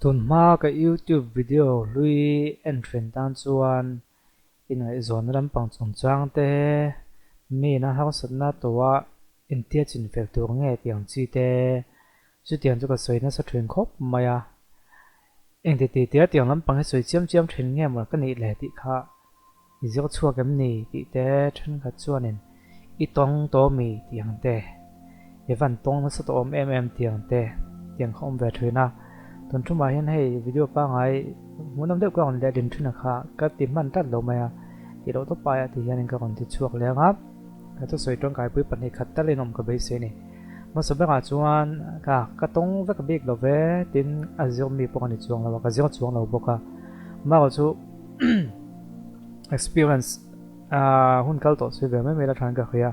tuần ma cái YouTube video lui entrance tan chuan in ngai zon ram pang chung chang te mi na hang sat na towa in tia chin fel tur nge tiang chi te chu tiang chu ka soi na sa thuyền khop maya eng ti ti tia tiang lam pang he soi chiam chiam thrin nge ma ka ni le ti kha i zio chua kam ni ti te than kha chuan in i tong to mi tiang te e van tong na sa to om em tiang te tiang khom ve thina tuần trung mai hiện hay video pa ngai muốn nắm được con để đến thuyền khá các team man tắt lâu mày thì đâu tốt bài thì hiện cái con thì chuột lẹ ngáp cái tôi soi trong cái bữa bận thì khát tắt lên nằm cái bể xe này mà sau đó chuan cả tông với cái big lâu về tin azure mi bọc này chuột lâu cái azure chuột lâu bọc mà có chú experience hun kal to soi về mấy là thằng cái kia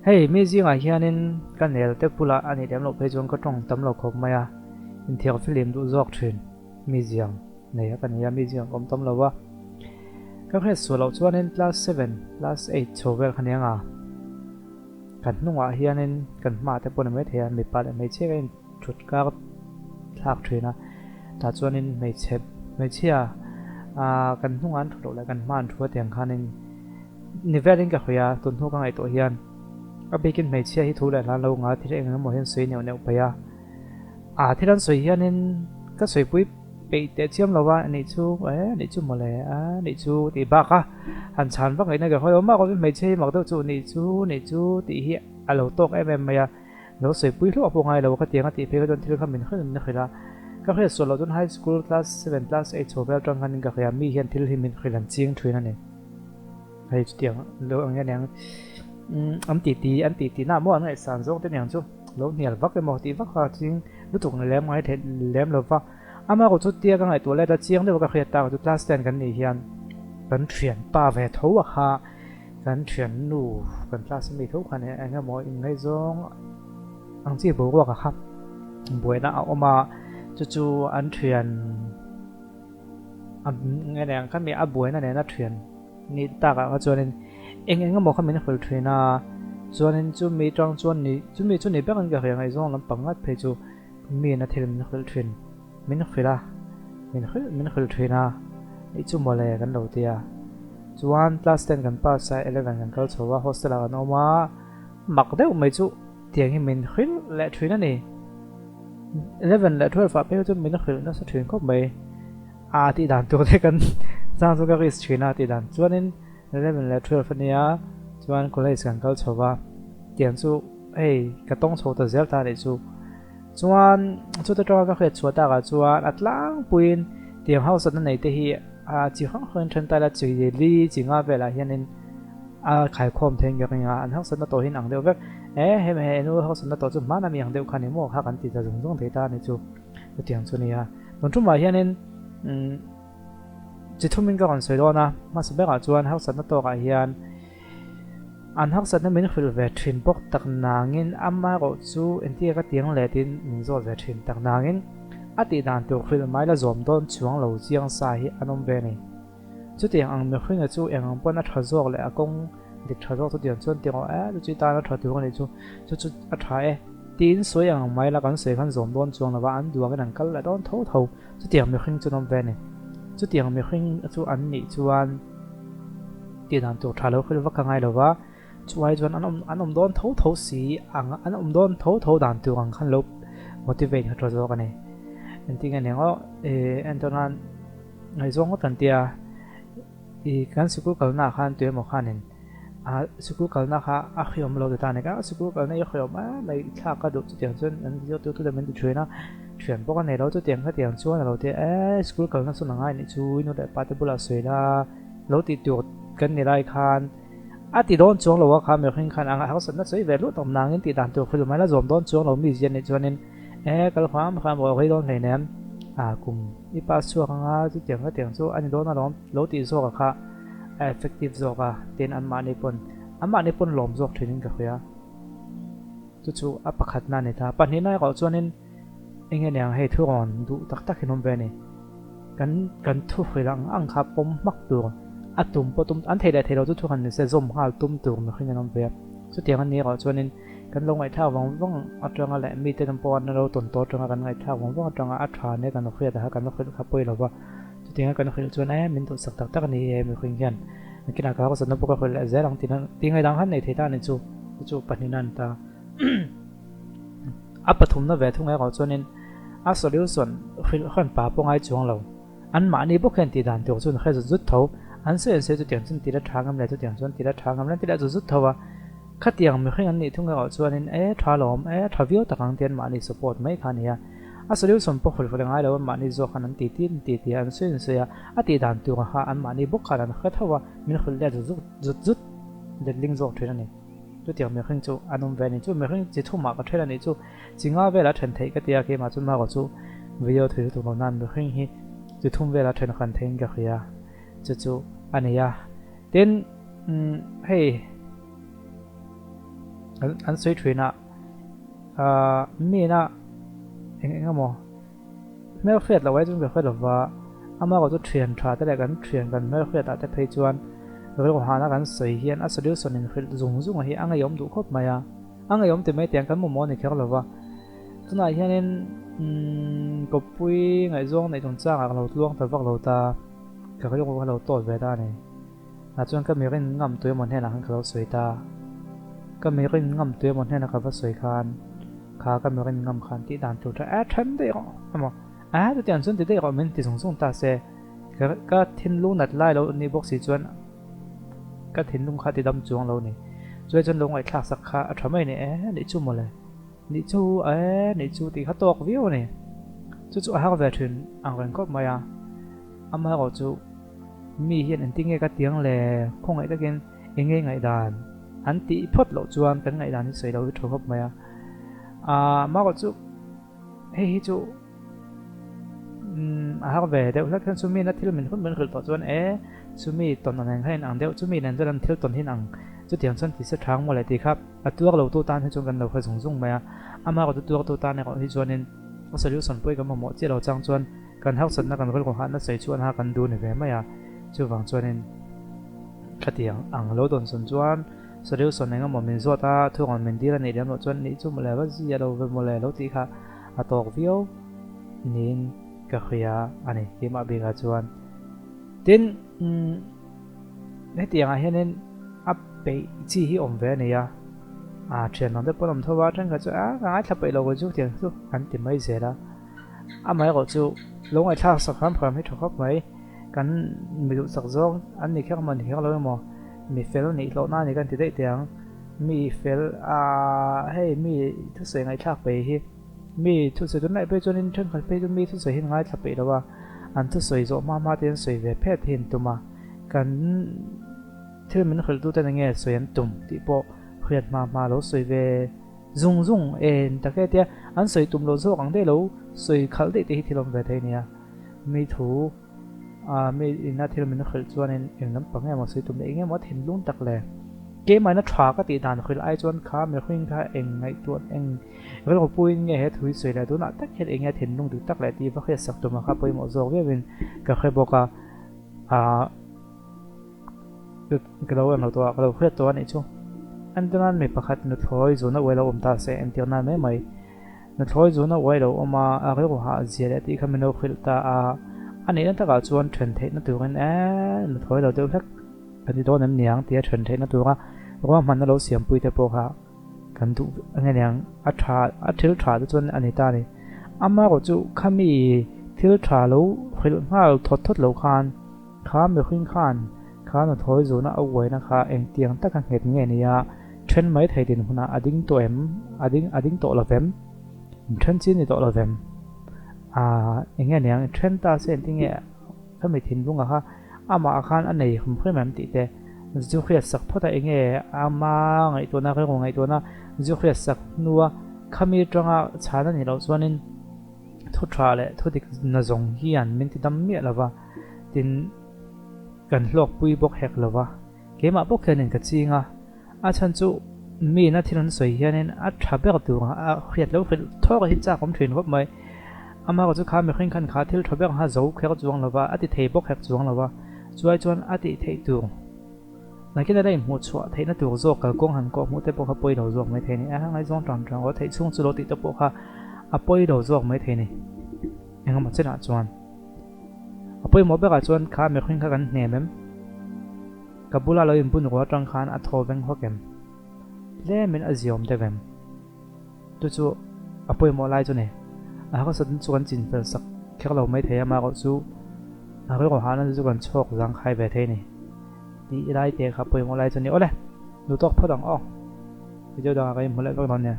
hey mấy gì ngay hiện nên cái này là tiếp pula anh ấy đem lâu về chuột có trong tấm lâu khóc mày in theo phim du dọc thuyền museum này cái này museum om tom lawa các hệ số lâu cho nên class 7 class 8 cho về cái này kan nunga hianin kan ma te pon me thea mi pa me che in thut ka thak thina ta chuanin me chia kan nungan thuro la kan man thua tiang khanin nivelin ka khoya tun hu ka ngai to hian a bekin me chia hi thu la la lo nga thire nga mo hian soi neu neu pa ya thiran soi hianin ka soi pui pe te chiam lawa ni chu mole ni chu ti ba ka han chan ba ngai na ga hoi ma ko me che mak do chu ni chu ti hi alo tok em ya lo soi pui lo po ngai lo ka tiang ti pe ka don thil kha min khin na khila ka khe so lo don high school class 7 class 8 so bel tang han ka khya mi hian thil hi min khilan ching thuina ne hei tiang lo ang ya nang am ti na mo an ngai san zong te nyang chu lo nial vak ke mo ti vak ha ching lu tuk na lem ngai the lem lo va ama ko chu tia ka ngai to le ta chiang de ka khia ta chu class 10 kan ni hian kan thian pa ve tho wa kha kan thian nu kan class mi tho khan e anga mo in ngai zong ang chi bo wa ka khap buena oma chu an thian ngai nang kan mi a buena ne na thian ni ta ka chuanin eng mo khan min khol thina chuanin chu mi tang chuan ni chu ni ba kan ka ngai zong lam pangat phe chu mi na thil min khol thrin min khil thina ni chu mole kan lo tia chuan class 10 kan pa sai 11 kan kal chowa hostel a no ma mak deuh mai chu tiang hi min khil le thina ni 11 le 12 fa pe chu min khil na sa thrin ko mai ti dan tu te kan sang chu ka ris thina ti dan chuanin 11 le 12 nia chuan college kan kal chowa tiang chu ka tong chho ta zel ta ni chu chuan chu ta ka khe chuata ka chuan atlang puin tiang house na nei te hi chi hang hang than ta la chi li chi nga vela hianin khai khom theng ya nga an hang san na to hin ang deu vek he nu house na to chu ma na mi ang deu khani mo ha kan ti ta jong jong the ta ni chu tiang chu ni ha non chu ma hianin chi thumin ka kon soi do na ma se ba ka chuan house na to ka hian an hak sat na min khil ve thin bok tak nangin amma ro chu enti ka tiang le tin min zo ve thin tak nangin ati dan tu khil mai la zom don chuang lo chiang sa hi anom ve ni chu tiang ang me khringa chu eng ang pon a tha zok le akong dik tha zok tu tiang chuan tiang chu ta na tha tu ni chu a tha tin soi ang mai la kan se khan zom don chuang la wa an duwa kan kal la don tho chu tiang me khring chu nom ve ni chu tiang me khring chu an ni chuan ti dan tu tha lo khil wa ka ngai lo wa chuai chuan an don tho si an don tho dan tu ang khan lo motivate ha tro ka ne enting ane ngo antonan ngai zong tan tia kan school kal na khan tu mo khanin school kal na kha a khiom lo ta ne ka school kal na khiom mai tha ka do chu tiang chuan an jo tu da men tu thena thian bo ka ne lo chu tiang chuan lo te school kal na su na ngai ni chu no da pa te bula soila lo ti tu kan ni rai khan ti don chuang lo wa kha me khin khan anga house na sei ve lu tom nangin ti dan tu khil mai la zom don chuang lo mi jen ni chuanin kal kham bo hoi don nei nem kum I pa chuak anga chu tiang chu ani don na lo ti zo ka kha effective zo ka ten an ma ni pon lom zok thinin ka khya chu a pakhat na ne tha pani nai ko chuanin enge nyang hei thuron du tak hinom ve ni kan thu khilang ang kha pom mak tu atum potum an thei da thei lo chu khan se zom hal tum tur me khin nam ve chu tiang an ni ro chuanin kan lo ngai tha wang atanga le mi te pon ro ton to tanga kan ngai tha wang atanga atha ne kan khria da kan khri khapoi lova tu tinga kan khri chuan min to sak tak tak ni mi khing hian kina ka ko san po ka khol ze lang tingai dang han nei theta ni chu paninan ta apathum na ve thungai ko chuanin a solution khon pa po ngai chuang lo an ma ni bo khen ti dan to chun khe zut tho an se chu tiang chun ti da thangam le chu tiang chun ti da thangam le ti da zut tho wa khatiang mi khing an ni thungai ko chuanin thalom thaviu takang tian ma ni support mai khan ya a solution po khol ngai lo ma ni zo khan an ti an se ya a ti dan tu ha an ma ni bo khan kha thawa min khol le zut le ling zo thena ni tu tiang mi khing chu anum ve ni chu mi khing chi thu ma ka thela ni chu chinga ve la then thei ka tia ke ma chun ma ko chu video thei tu lo nan mi khing hi chu thum ve la then khan theng ka khia chu ania then hey an soi thina mi na engamo mel fet la wai chung be fet wa ama ko chu thian tha ta le kan thian kan mel fet ta te phei chuan ro ha na kan soi hian a solution in khil zung hi anga yom du khop maya anga yom te mai tiang kan mo ni khel lawa tuna hianin ko pui ngai zong nei tong chang a lo luang ta vak lo ta ka ro ko lo to ve ta ni a chuan ka mi rin ngam tu mon he na han khlo soi ta ka mi rin ngam tu mon he na ka va soi khan kha ka mi rin ngam khan ti dan tu ta a tham de ro amo tu tian chun ti de ro men ti sung ta se ka thin lu nat lai lo ni box si chuan ka thin lung kha ti dam chuang lo ni chuai chun lo ngai thak sak kha a thamai ni ni chu mo le ni chu ti kha tok viu ni chu ha ve thun ang ran kop maya ama ro chu mi hian an tinge ka tiang le khong ai takin enge ngai dan an ti phot lo chuan kan ngai dan ni sei lo tho kop maya ma ro chu hi chu ha ve de la kan chu mi na thil min khun min khil to chuan chu mi ton an hain ang deuh chu mi nan jalan thil ton hin ang chu tiang chan ti se thang mo le ti khap a tuak lo tu tan he chung kan lo kha zung maya ama ko tuak tu tan ne ko hi chuanin solution poi ka mo che lo chang chuan kan hak san na kan khol ko han na sei chuan ha kan du ni ve maya chu wang chuanin khatiang ang lo don sun chuan solution ne ngam min zo ta thu on min dira nei dam lo chuan ni chu mo le wa ji ya lo ve mo le lo ti kha a tok vio nin ka khia ani ke ma be ga chuan tin ne tiang a hianin a pe chi hi om ve ne ya thian non de polom thowa tang ka chu ngai thlapai lo go chu tiang chu an ti mai zera a mai go chu lo ngai thak sak kham hi thok mai kan mi du sak zong an ni khak man hi lo mo mi fel ni lo na ni kan ti dei tiang mi fel hey mi thu se ngai thak pe hi mi thu se tu nai pe chuan in thang khal pe chu mi thu se hin ngai thlapai lo wa an thu soi zo ma ten soi ve phet hin tuma kan thil min khil tu ta nge soi an tum ti po khriat ma lo soi ve zung en ta ke tia an soi tum lo zo ang de lo soi khal de te hi thilom ve thei nia mi thu mi ina thil min khil chuan in lam pang e mo soi tum de nge mo thin lung tak le ke mai na thwa ka ti dan khil ai chuan kha me khwing kha eng ngai tuan eng vel ko puin nge he thui soi la tu na tak het enge thin lung du tak le ti va khe sak tu ma kha poi mo zo ve win ka khe boka cái đâu em nào tôi cái đâu khuyết tôi này chứ anh tôi nói mình bắt khách nó thôi rồi nó quay lâu ta sẽ em tiếng nói mấy mày nó thôi rồi nó quay lâu mà cái của họ gì đấy thì không mình khuyết ta anh ấy nó ta cả chuan truyền thế nó từ anh nó thôi lâu tôi thích cái gì đó ném nhang thì truyền thế nó từ ra rồi mà nó lâu xiêm bụi thế bộ ha cần tụ anh nhang thiếu trà tôi chuan anh ấy ta này mà có chú kami thiếu trà lâu khuyết hoa thốt lâu khan khá mới khuyên khan khá nó thôi rồi nó ở quầy nó khá em tiếng tất cả hết nghe này trên mấy thầy tiền huna ading to em ading to là vem trên chín thì to là vem nghe này trên ta sẽ tiếng nghe cái mấy thiên luôn ha mà khan anh này không phải làm tí thế dù khi sắc phật tại nghe mà ngày tuổi na cái ngày tuổi na dù khi sắc nua kami trong chả nên lâu cho nên thu trà lệ thu được nó giống hiền mình thì đam mê là va tinกันลอกปุยบกแหกเลยวะเกมาบกแค่นึงก็จริงฉันจูมีนาที่นั้นสวยเฮียนี่ทับเบิกตัวเครียดแล้วคือท้อกับที่จ้าผมถึงว่าไม่มาก็จะข้ามไปขึ้นขันขาที่ทับเบิกหาเจ้าแค่ก็จวงเลยวะติเทบกแหกจวงเลยวะช่วยจวนติเทตัว lại cái đây một chỗ thấy nó tiểu ruột cả công hàn có một tế bộ bôi đầu ruột mấy thế này hàng này giống tròn tròn có thấy xuống số thì tế bộ bôi đầu ruột mấy thế này anh không biết là chuan bôi một bé cả chuan khá mấy khuyên khá gần nè mềm cả bula lời bún của trăng khan thô veng hoa kem lẽ mình ở giòm thế vem tôi chú bôi một lại cho này có sẵn chuan chín phần sắc khác lâu mấy thế mà có chú cái của hắn nó chú còn chọc răng khai về thế này đi lại thì bôi một lại cho này ô nàyดูตอกพอดองอ้อไปเจอดองอะไรหมดแล้วก็นอนเนี่ย